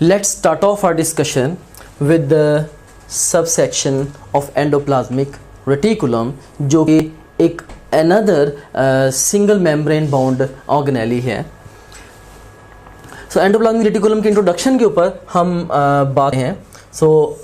Let's start off our discussion with the subsection of endoplasmic reticulum, जो कि एक another single membrane bound organelle है. So endoplasmic reticulum के introduction के ऊपर हम बात हैं. So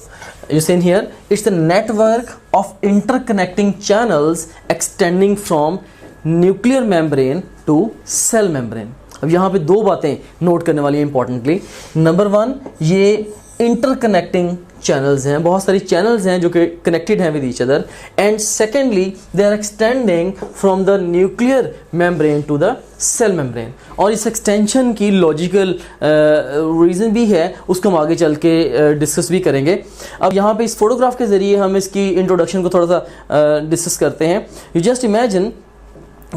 you see here, it's a network of interconnecting channels extending from nuclear membrane to cell membrane. अब यहाँ पे दो बातें नोट करने वाली हैं इंपॉर्टेंटली. नंबर वन, ये इंटरकनेक्टिंग चैनल्स हैं, बहुत सारी चैनल्स हैं जो कि कनेक्टेड हैं with each other. And secondly they are extending from the nuclear membrane to the cell membrane. और इस एक्सटेंशन की लॉजिकल रीज़न भी है, उसको हम आगे चल के डिस्कस भी करेंगे. अब यहाँ पे इस फोटोग्राफ के ज़रिए हम इसकी इंट्रोडक्शन को थोड़ा सा डिस्कस करते हैं. यू जस्ट इमेजिन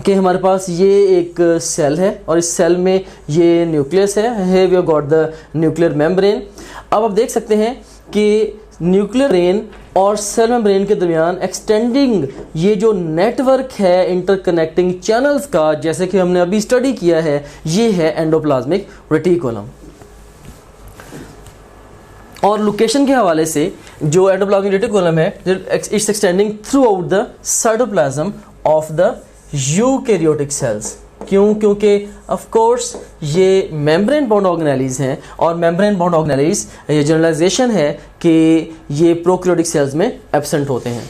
कि हमारे पास ये एक सेल है और इस सेल में ये न्यूक्लियस है. here we have got the nuclear membrane. अब आप देख सकते हैं कि न्यूक्लियर ब्रेन और सेल मेम्ब्रेन के दरमियान एक्सटेंडिंग ये जो नेटवर्क है इंटरकनेक्टिंग चैनल्स का, जैसे कि हमने अभी स्टडी किया है, ये है एंडोप्लाज्मिक रेटिकुलम. और लोकेशन के हवाले से जो एंडोप्लाज्मिक रेटिकुलम है, it's extending throughout the cytoplasm of the eukaryotic cells. क्यों? क्योंकि ऑफ कोर्स ये मेम्ब्रेन बाउंड ऑर्गेनेलीज हैं और मेम्ब्रेन बाउंड ऑर्गेनेलीज ये जनरलाइजेशन है कि ये प्रोकैरियोटिक सेल्स में एब्सेंट होते हैं.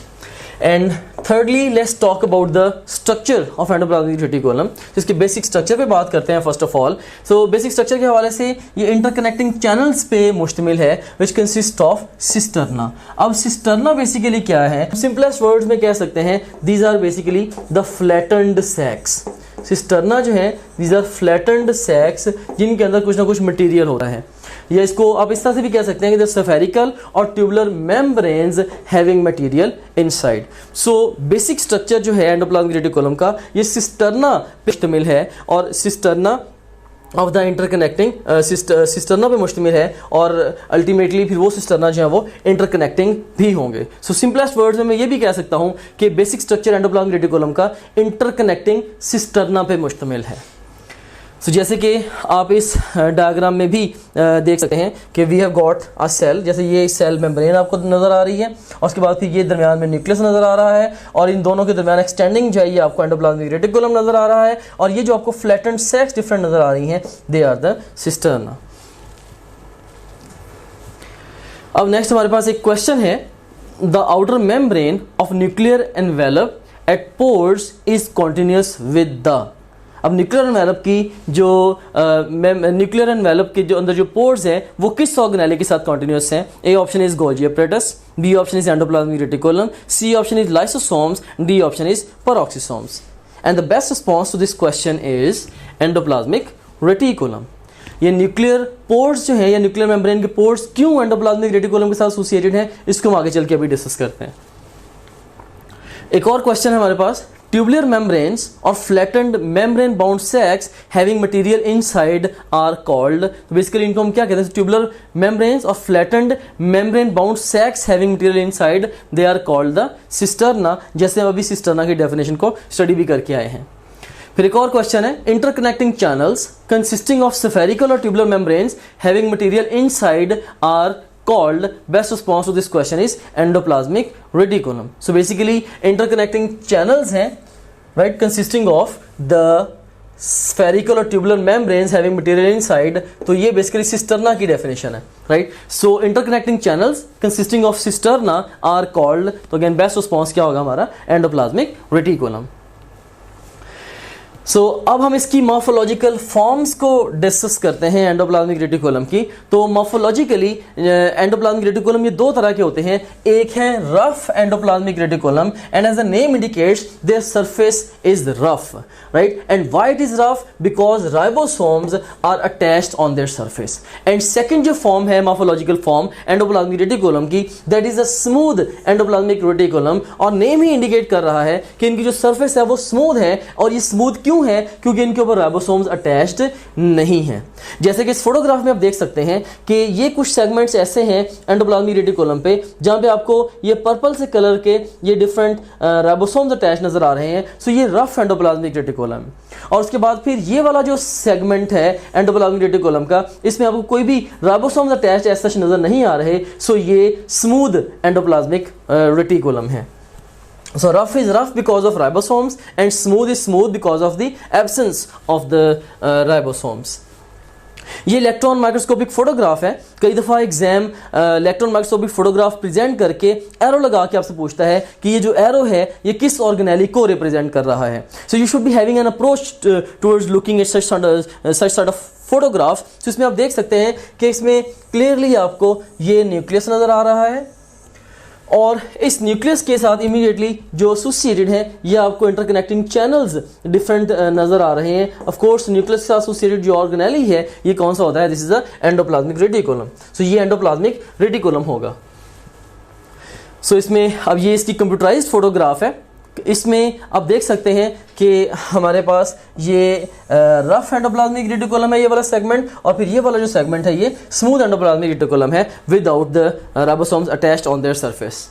And thirdly let's talk about the structure of endoplasmic reticulum. इसके बेसिक स्ट्रक्चर पे बात करते हैं first of all. So basic structure के हवाले से ये इंटरकनेक्टिंग चैनल्स पे मुश्तमिल है विच कंसिस्ट ऑफ सिस्टर्ना. अब सिस्टर्ना बेसिकली क्या है? सिंपलेस्ट वर्ड्स में कह सकते हैं these are basically the flattened sacs. Cisterna जो है दीज आर फ्लैटेंड सैक्स जिनके अंदर कुछ ना कुछ मटेरियल होता है, या इसको आप इस तरह से भी कह सकते हैं कि द स्फेरिकल और tubular membranes having material inside. सो बेसिक स्ट्रक्चर जो है एंडोप्लाज्मिक रेटिकुलम का, ये सिस्टर्ना पे मुश्तमिल है और cisterna of the interconnecting cisterna पे मुश्तमिल है और अल्टीमेटली फिर वो सिस्टर्ना जो है वो इंटरकनेक्टिंग भी होंगे. सो सिंपलेस्ट वर्ड्स में मैं ये भी कह सकता हूँ कि बेसिक स्ट्रक्चर एंडोप्लाज्मिक रेटिकुलम का इंटरकनेक्टिंग सिस्टर्ना पे मुश्तमिल है. सो जैसे कि आप इस डायग्राम में भी देख सकते हैं कि we have got a cell. जैसे ये सेल मेम्ब्रेन आपको नज़र आ रही है और उसके बाद फिर ये दरमियान में न्यूक्लियस नज़र आ रहा है और इन दोनों के दरमियान एक्सटेंडिंग जो है ये आपको एंडोप्लाज्मिक रेटिकुलम नज़र आ रहा है. और ये जो आपको फ्लैटेंड सैक्स डिफरेंट नज़र आ रही हैं, दे आर द सिस्टर्ना. अब नेक्स्ट हमारे पास एक क्वेश्चन है. The outer membrane of nuclear envelope at pores is continuous with the. अब न्यूक्लियर एनवेलप की जो न्यूक्लियर एनवेलप के जो अंदर जो पोर्स हैं वो किस ऑर्गेनेली के साथ कॉन्टिन्यूस हैं? A option is Golgi apparatus, B option is endoplasmic reticulum, C option is lysosomes, D option is peroxisomes. And the best response to this question is endoplasmic reticulum. ये nuclear pores जो है या nuclear membrane के pores क्यों endoplasmic reticulum के साथ associated हैं, इसको हम आगे चल के अभी डिस्कस करते हैं. एक और क्वेश्चन है हमारे पास. Tubular membranes or flattened membrane bound sacs having material inside are called. तो बेसिकली इनको हम क्या कहते हैं? Tubular membranes or flattened membrane bound sacs having material inside, they are called the cisterna. जैसे हम अभी cisterna की डेफिनेशन को स्टडी भी करके आए हैं. फिर एक और क्वेश्चन है. Interconnecting channels consisting of spherical और tubular membranes having material inside are called. Best response to this question is endoplasmic reticulum. So basically interconnecting channels हैं, right, consisting of the spherical और tubular membranes having material inside. तो ये basically cisterna की definition है, right? So interconnecting channels consisting of cisterna are called. तो again best response क्या होगा हमारा? endoplasmic reticulum. सो अब हम इसकी मॉर्फोलॉजिकल फॉर्म्स को डिस्कस करते हैं एंडोप्लाज्मिक रेटिकुलम की. तो मॉर्फोलॉजिकली एंडोप्लाज्मिक रेटिकुलम ये दो तरह के होते हैं. एक है rough endoplasmic reticulum and as the name indicates their surface is rough, right. And why it is rough? Because ribosomes are attached on their surface. And second जो फॉर्म है मॉर्फोलॉजिकल फॉर्म एंडोप्लाज्मिक रेटिकुलम की, that is a smooth endoplasmic reticulum. और name ही indicate कर रहा है कि इनकी जो सरफेस है वो स्मूथ है. और ये स्मूथ क्यों क्यों है? क्योंकि इनके ऊपर राइबोसोम्स अटैच्ड नहीं है। जैसे कि इस फोटोग्राफ में आप देख सकते हैं कि ये कुछ सेगमेंट्स ऐसे हैं एंडोप्लाज्मिक रेटिकुलम पे जहां पे आपको ये पर्पल से कलर के ये डिफरेंट राइबोसोम्स अटैच नजर आ रहे हैं। सो ये रफ एंडोप्लाज्मिक रेटिकुलम। और उसके बाद फिर ये वाला जो सेगमेंट है एंडोप्लाज्मिक रेटिकुलम का, इसमें आपको कोई भी राइबोसोम्स अटैच ऐसा नजर नहीं आ रहे। सो ये स्मूथ एंडोप्लाज्मिक रेटिकुलम है। So rough is rough because of ribosomes and smooth is smooth because of the absence of the ribosomes. ये इलेक्ट्रॉन माइक्रोस्कोपिक फोटोग्राफ है। कई दफ़ा exam electron microscopic photograph present करके एरो लगा के आपसे पूछता है कि ये जो एरो है ये किस ऑर्गेनेली को रिप्रेजेंट कर रहा है। So you should be having an approach towards looking at such sort of photograph. तो इसमें आप देख सकते हैं कि इसमें क्लियरली आपको ये न्यूक्लियस नज़र आ रहा है और इस न्यूक्लियस के साथ इमीडिएटली जो एसोसिएटेड है ये आपको इंटरकनेक्टिंग चैनल्स डिफरेंट नजर आ रहे हैं। ऑफ कोर्स न्यूक्लियस के साथ एसोसिएटेड जो ऑर्गेनेली है ये कौन सा होता है? This is the endoplasmic reticulum. So ये एंडोप्लाज्मिक रेटिकुलम होगा। सो इसमें अब ये इसकी कंप्यूटराइज्ड फोटोग्राफ है। इसमें आप देख सकते हैं कि हमारे पास ये रफ एंडोप्लाज्मिक रेटिकुलम है ये वाला सेगमेंट, और फिर ये वाला जो सेगमेंट है ये स्मूथ एंडोप्लाज्मिक रेटिकुलम है without the ribosomes attached on their surface.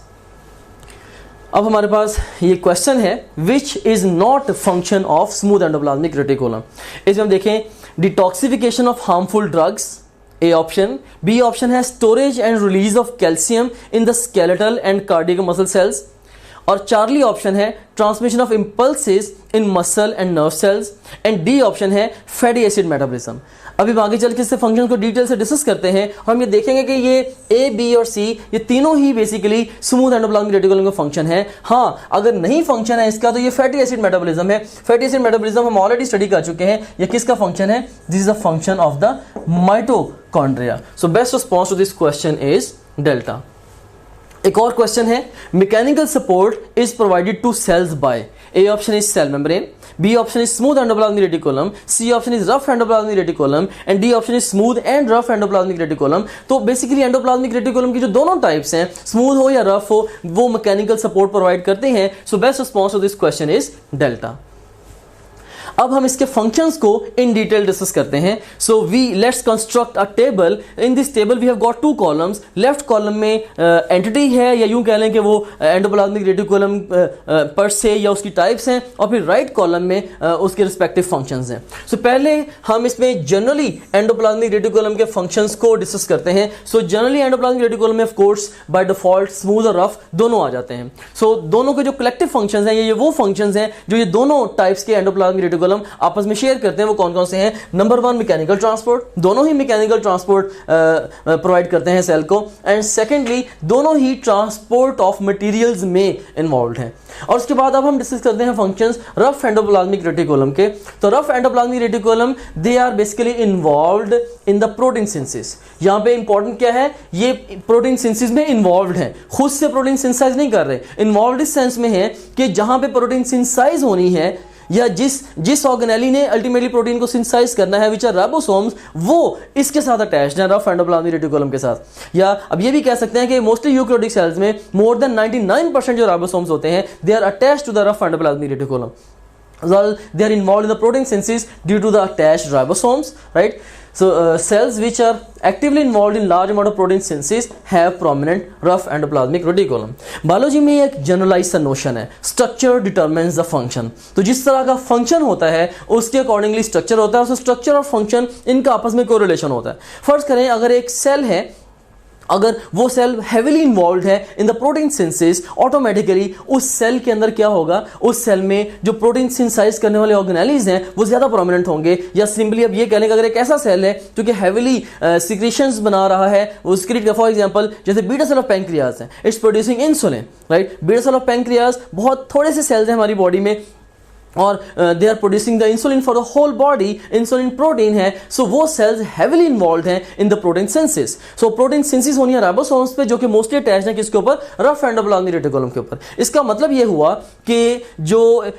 अब हमारे पास ये क्वेश्चन है which is not function of smooth endoplasmic reticulum. इसमें हम देखें detoxification of harmful drugs, A option. B option है storage and release of calcium in the skeletal and cardiac muscle cells, और चार्ली ऑप्शन है transmission of impulses in muscle and nerve cells, and D option है fatty acid metabolism. अभी आगे चल के इससे function को डिटेल से डिस्कस करते हैं और हम ये देखेंगे कि ये ए, बी और सी ये तीनों ही बेसिकली स्मूथ एंडोप्लाज्मिक रेटिकुलम का फंक्शन है। हाँ, अगर नहीं फंक्शन है इसका तो ये फैटी एसिड मेटाबॉलिज्म है। फैटी एसिड मेटाबॉलिज्म हम ऑलरेडी स्टडी कर चुके हैं। ये किसका फंक्शन है? This is a function of the mitochondria. So best response to this question is delta. एक और क्वेश्चन है mechanical support is provided to cells by, A option is cell membrane, B option is smooth endoplasmic reticulum, C option is rough endoplasmic reticulum, and D option is smooth and rough endoplasmic reticulum. तो basically endoplasmic reticulum की जो दोनों types हैं, smooth हो या rough हो, वो mechanical support provide करते हैं। So best response to this question is delta. अब हम इसके फंक्शंस को इन डिटेल डिस्कस करते हैं। So we let's construct a table. In this table we have got two columns. Left column में entity है या यूं कह लें कि वो एंडोप्लाज्मिक रेटिकुलम पर से या उसकी टाइप्स हैं, और फिर राइट कॉलम में उसके रिस्पेक्टिव फंक्शंस हैं। सो पहले हम इसमें जनरली एंडोप्लाज्मिक रेटिकुलम के फंक्शंस को डिस्कस करते हैं। सो जनरली एंडोप्लाज्मिक रेटिकुलम में of course by default smooth और रफ दोनों आ जाते हैं। सो दोनों के जो कलेक्टिव फंक्शंस हैं ये वो फंक्शंस हैं जो ये दोनों टाइप्स के एंडोप्लाज्मिक रेटिकुलम आपस में शेयर करते हैं। वो कौन कौन से हैं? नंबर वन मैकेनिकल ट्रांसपोर्ट, दोनों ही मैकेनिकल ट्रांसपोर्ट प्रोवाइड करते हैं सेल को, एंड सेकेंडली दोनों ही ट्रांसपोर्ट ऑफ मटेरियल्स में इन्वॉल्व हैं। और उसके बाद अब हम डिस्कस करते हैं फंक्शंस रफ एंडोप्लाज्मिक रेटिकुलम के। तो rough endoplasmic reticulum they are basically involved in the protein synthesis. यहां पे इंपॉर्टेंट क्या है? ये प्रोटीन सिंथेसिस में इन्वॉल्व्ड हैं, खुद से प्रोटीन सिंथेसाइज नहीं कर रहे। इन्वॉल्व्ड इस सेंस में है कि जहां पे प्रोटीन सिंथेसाइज होनी है या जिस ऑर्गेनेली ने अल्टीमेटली प्रोटीन को सिंथेसाइज करना है विच आर राइबोसोम्स, वो इसके साथ अटैच्ड है रफ एंडोप्लाज्मिक रेटिकुलम के साथ। या अब ये भी कह सकते हैं कि मोस्टली यूकैरियोटिक सेल्स में मोर देन 99% जो राइबोसोम्स होते हैं they are attached to the rough endoplasmic reticulum. Well, they are involved in the protein synthesis due to the attached ribosomes, right? So cells which are actively involved in large amount of protein synthesis have prominent rough endoplasmic reticulum. Biology में एक generalise सा notion है, structure determines the function. तो जिस तरह का function होता है उसके अकॉर्डिंगली स्ट्रक्चर होता है। स्ट्रक्चर और फंक्शन इनका आपस में कोरिलेशन होता है। फर्स्ट करें, अगर एक सेल है, अगर वो सेल हेविली इन्वॉल्व है इन द प्रोटीन सिंथेसिस, ऑटोमेटिकली उस सेल के अंदर क्या होगा? उस सेल में जो प्रोटीन सिंथेसाइज करने वाले ऑर्गेनेलीज हैं वो ज्यादा प्रोमिनेंट होंगे। या सिंपली अब ये कह लें कि अगर एक ऐसा सेल है जो कि हेविली सिक्रीशंस बना रहा है, वो सिक्रीट, फॉर एग्जांपल जैसे बीटा सेल ऑफ पैंक्रियाज है, it's producing insulin, right? Beta cell of pancreas बहुत थोड़े से सेल्स हैं हमारी बॉडी में और they are producing the insulin for the whole body, insulin protein है। सो वो सेल्स हेविली इन्वॉल्व हैं in the protein synthesis. So protein synthesis होनी है राइबोसोम्स पे, जो कि मोस्टली अटैच्ड है किसके ऊपर? रफ एंडोप्लाज्मिक रेटिकुलम के ऊपर। इसका मतलब ये हुआ कि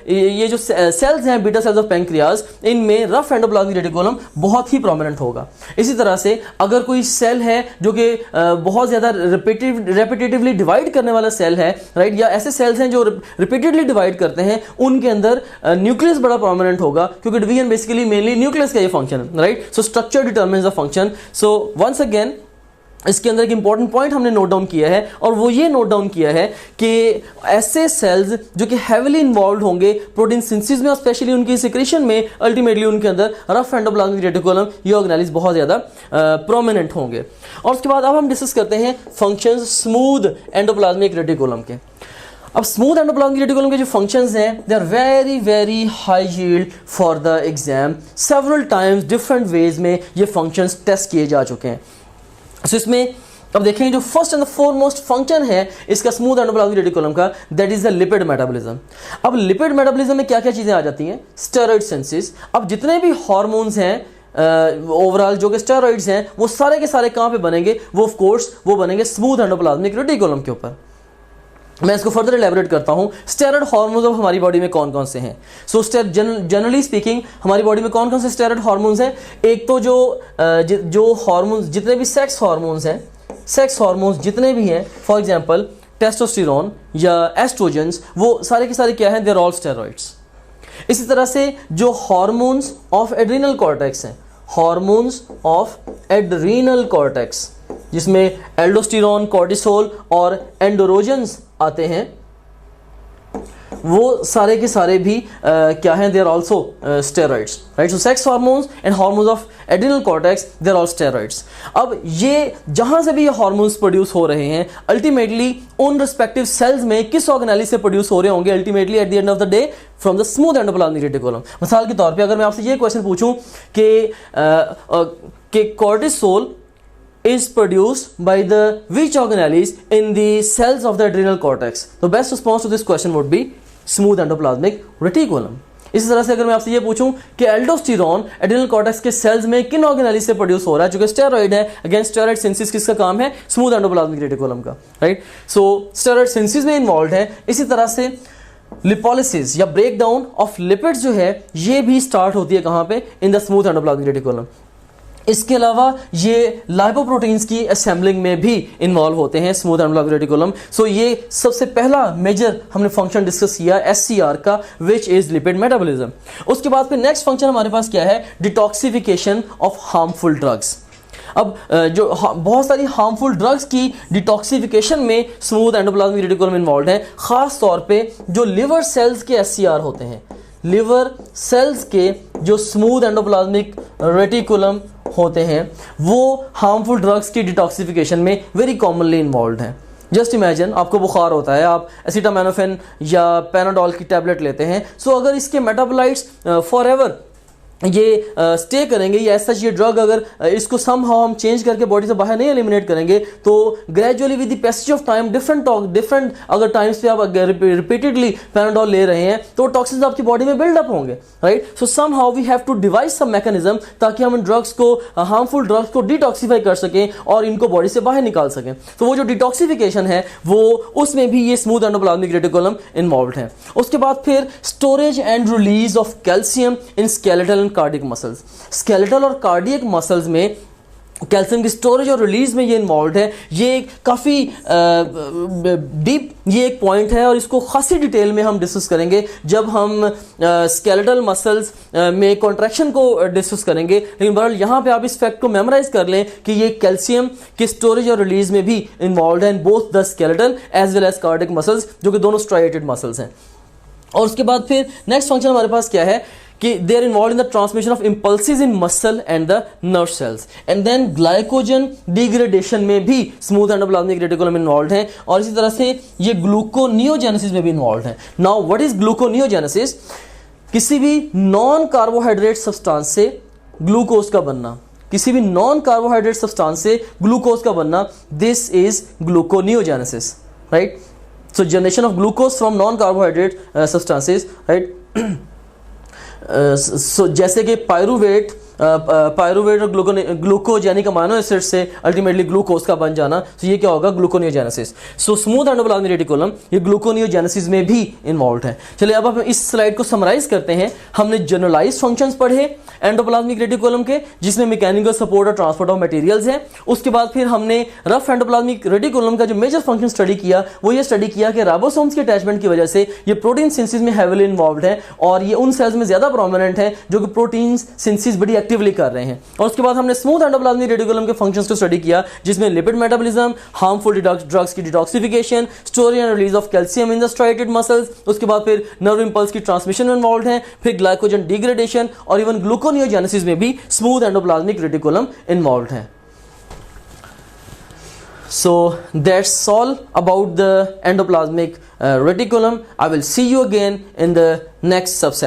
ये जो सेल्स हैं बीटा सेल्स ऑफ पैंक्रियाज, इनमें रफ एंडोप्लाज्मिक रेटिकुलम बहुत ही प्रोमिनेंट होगा। इसी तरह से अगर कोई सेल है जो कि बहुत ज्यादा रेपिटेटिवली डिवाइड करने वाला सेल है, राइट? या ऐसे सेल्स हैं जो रिपीटेडली डिवाइड करते हैं, उनके अंदर न्यूक्लियस बड़ा प्रोमिनेंट होगा, क्योंकि डिवीजन बेसिकली मेनली न्यूक्लियस का ये फंक्शन है, right. So structure determines the function. So once again इसके अंदर एक इंपॉर्टेंट पॉइंट हमने नोट डाउन किया है, और वो ये नोट डाउन किया है कि ऐसे सेल्स जो कि हेविली इन्वॉल्व होंगे प्रोटीन सिंथेसिस में और स्पेशली उनकी सिक्रेशन में, अल्टीमेटली उनके अंदर रफ एंडोप्लाज्मिक रेटिकुलम ये ऑर्गेनेल्स बहुत ज़्यादा प्रोमिनेंट होंगे। और उसके बाद अब हम डिस्कस करते हैं फंक्शंस स्मूथ एंडोप्लाज्मिक रेटिकुलम के। अब स्मूथ एंडोप्लाज्मिक रेटिकुलम के जो फंक्शंस हैं, they are very very high yield for the exam. Several times different ways में ये फंक्शंस टेस्ट किए जा चुके हैं। तो इसमें अब देखेंगे जो फर्स्ट एंड फॉरमोस्ट फंक्शन है इसका स्मूथ एंडोप्लाज्मिक रेटिकुलम का, that is the lipid metabolism. अब लिपिड मेटाबॉलिज्म में क्या क्या चीजें आ जाती हैं? Steroid synthesis. अब जितने भी हार्मोन्स हैं ओवरऑल जो कि स्टेरॉइड्स हैं, वो सारे के सारे कहाँ पे बनेंगे? वो ऑफ कोर्स वो बनेंगे स्मूथ एंडोप्लाज्मिक रेटिकुलम के ऊपर। मैं इसको फर्दर एलैबोरेट करता हूं। स्टेरॉइड हार्मोन्स अब हमारी बॉडी में कौन कौन से हैं? सो जनरली स्पीकिंग हमारी बॉडी में कौन कौन से स्टेरॉइड हार्मोन्स हैं? एक तो जो हार्मोन्स जितने भी सेक्स हार्मोन्स हैं, सेक्स हार्मोन्स जितने भी हैं, फॉर एग्जांपल टेस्टोस्टेरोन या एस्ट्रोजेंस, वो सारे के सारे क्या हैं? They are all steroids. इसी तरह से जो हार्मोन्स ऑफ एड्रीनल कॉर्टेक्स हैं, हार्मोन्स ऑफ एड्रीनल कॉर्टेक्स जिसमें एल्डोस्टेरोन, कॉर्टिसोल और एंडोरोजन्स आते हैं, वो सारे के सारे भी क्या हैं? They are also steroids, right. So sex hormones and hormones of adrenal cortex, they are all steroids. अब ये जहां से भी ये हार्मोन्स प्रोड्यूस हो रहे हैं, अल्टीमेटली उन रिस्पेक्टिव सेल्स में किस ऑर्गेनेली से प्रोड्यूस हो रहे होंगे? Ultimately at the end of the day from the smooth endoplasmic reticulum. मिसाल के तौर पे अगर मैं आपसे ये क्वेश्चन पूछूं कि cortisol is produced by the which organelles in the cells of the adrenal cortex? The best response to this question would be smooth endoplasmic reticulum. इसी तरह से अगर मैं आपसे ये पूछूं कि एल्डोस्टेरोन एड्रिनल कॉर्टेक्स के सेल्स में किन ऑर्गेनेल्स से प्रोड्यूस हो रहा है, जो कि स्टेरॉइड है, अगेंस्ट स्टेरॉइड सिंथेसिस किसका काम है? स्मूथ एंडोप्लाज्मिक रेटिकुलम का, राइट। सो स्टेरॉइड सिंथेसिस में इन्वॉल्व है। इसी तरह से लिपोलिसिस या ब्रेक डाउन ऑफ लिपिड्स जो है, ये भी स्टार्ट होती है कहां पे? In the smooth endoplasmic reticulum. इसके अलावा ये लाइपोप्रोटीन्स की असेंबलिंग में भी इन्वॉल्व होते हैं स्मूथ एंडोप्लाज्मिक रेटिकुलम। सो ये सबसे पहला मेजर हमने फंक्शन डिस्कस किया SCR का, विच इज लिपिड मेटाबॉलिज्म। उसके बाद फिर नेक्स्ट फंक्शन हमारे पास क्या है? Detoxification of harmful drugs. अब जो बहुत सारी हार्मफुल ड्रग्स की डिटॉक्सिफिकेशन में स्मूथ एंडोप्लाज्मिक रेटिकुलम इन्वॉल्व है, खास तौर पे जो लिवर सेल्स के SCR होते हैं, लिवर सेल्स के जो स्मूथ एंडोप्लाज्मिक रेटिकुलम होते हैं, वो हार्मफुल ड्रग्स की डिटॉक्सिफिकेशन में वेरी कॉमनली इन्वॉल्व हैं। जस्ट इमेजिन आपको बुखार होता है, आप एसिटामिनोफेन या पैनाडोल की टैबलेट लेते हैं। सो अगर इसके मेटाबोलाइट्स फॉर एवर ये स्टे करेंगे, या सच ये ड्रग अगर इसको समहाउ हम चेंज करके बॉडी से बाहर नहीं एलिमिनेट करेंगे, तो gradually with the passage of time different अगर टाइम्स पे आप रिपीटेडली पैनाडोल ले रहे हैं, तो टॉक्सिन्स आपकी बॉडी में बिल्डअप होंगे, right. So somehow we have to devise some mechanism ताकि हम इन ड्रग्स को, हार्मफुल ड्रग्स को डिटॉक्सीफाई कर सकें और इनको बॉडी से बाहर निकाल सकें। तो वो जो डिटॉक्सिफिकेशन है, वो उसमें भी ये स्मूथ एंडोप्लाज्मिक रेटिकुलम इन्वॉल्व है। उसके बाद फिर storage and release of calcium in skeletal cardiac muscles. Skeletal और कार्डियक मसल्स में कैल्शियम की स्टोरेज और रिलीज में ये इन्वॉल्व है। ये काफ़ी डीप ये एक पॉइंट है, और इसको खासी डिटेल में हम डिस्कस करेंगे जब हम स्केलेटल मसल्स में कॉन्ट्रैक्शन को डिस्कस करेंगे। लेकिन बहरहाल यहाँ पे आप इस फैक्ट को मेमोराइज कर लें कि ये कैल्शियम की स्टोरेज और रिलीज में भी इन्वॉल्व है in both the skeletal as well as cardiac muscles, जो कि दोनों स्ट्राइएटेड मसल्स हैं। और उसके बाद फिर नेक्स्ट फंक्शन हमारे पास क्या है कि they are involved in the transmission of impulses in muscle and the nerve cells, and then glycogen degradation में भी smooth endoplasmic reticulum involved है, और इसी तरह से ये gluconeogenesis में भी involved है। Now what is gluconeogenesis? किसी भी नॉन कार्बोहाइड्रेट सब्सटेंस से ग्लूकोज का बनना, किसी भी नॉन कार्बोहाइड्रेट सब्सटेंस से ग्लूकोज का बनना, this is gluconeogenesis, right? So generation of glucose from non carbohydrate substances, right? सो जैसे कि पायरूवेट पायरुवेट और ग्लूकोजेनिक अमाइनो एसिड से अल्टीमेटली ग्लूकोज का बन जाना, तो ये क्या होगा, gluconeogenesis. So smooth endoplasmic reticulum ये ग्लूकोनियोजेनेसिस में भी इन्वॉल्व है। चलिए अब हम इस स्लाइड को समराइज करते हैं। हमने जनरलाइज फंक्शंस पढ़े एंडोप्लाज्मिक रेटिकुलम के, जिसमें मैकेनिकल सपोर्ट और ट्रांसपोर्ट ऑफ मटेरियल्स है। उसके बाद फिर हमने रफ एंडोप्लाज्मिक रेटिकुलम का जो मेजर फंक्शन स्टडी किया वो ये स्टडी किया कि राइबोसोम्स के अटैचमेंट की वजह से ये प्रोटीन सिंथेसिस में हेवीली इन्वॉल्वड है और ये उन सेल्स में ज्यादा प्रोमिनेंट है जो कि प्रोटीन सिंथेसिस बड़ी एक्टिवली कर रहे हैं। और उसके बाद हमने स्मूथ एंडोप्लाज्मिक रेटिकुलम के फंक्शंस को स्टडी किया, जिसमें लिपिड मेटाबॉलिज्म, हार्मफुल ड्रग्स की detoxification, storage and release of calcium in the striated muscles, उसके बाद फिर नर्व इंपल्स की ट्रांसमिशन में इन्वॉल्वड है, फिर ग्लाइकोजन डिग्रेडेशन और इवन ग्लूकोनियोजेनेसिस में भी स्मूथ एंडोप्लाज्मिक रेटिकुलम इन्वॉल्वड है। So that's all about the endoplasmic reticulum. I will see you again in the next subsection.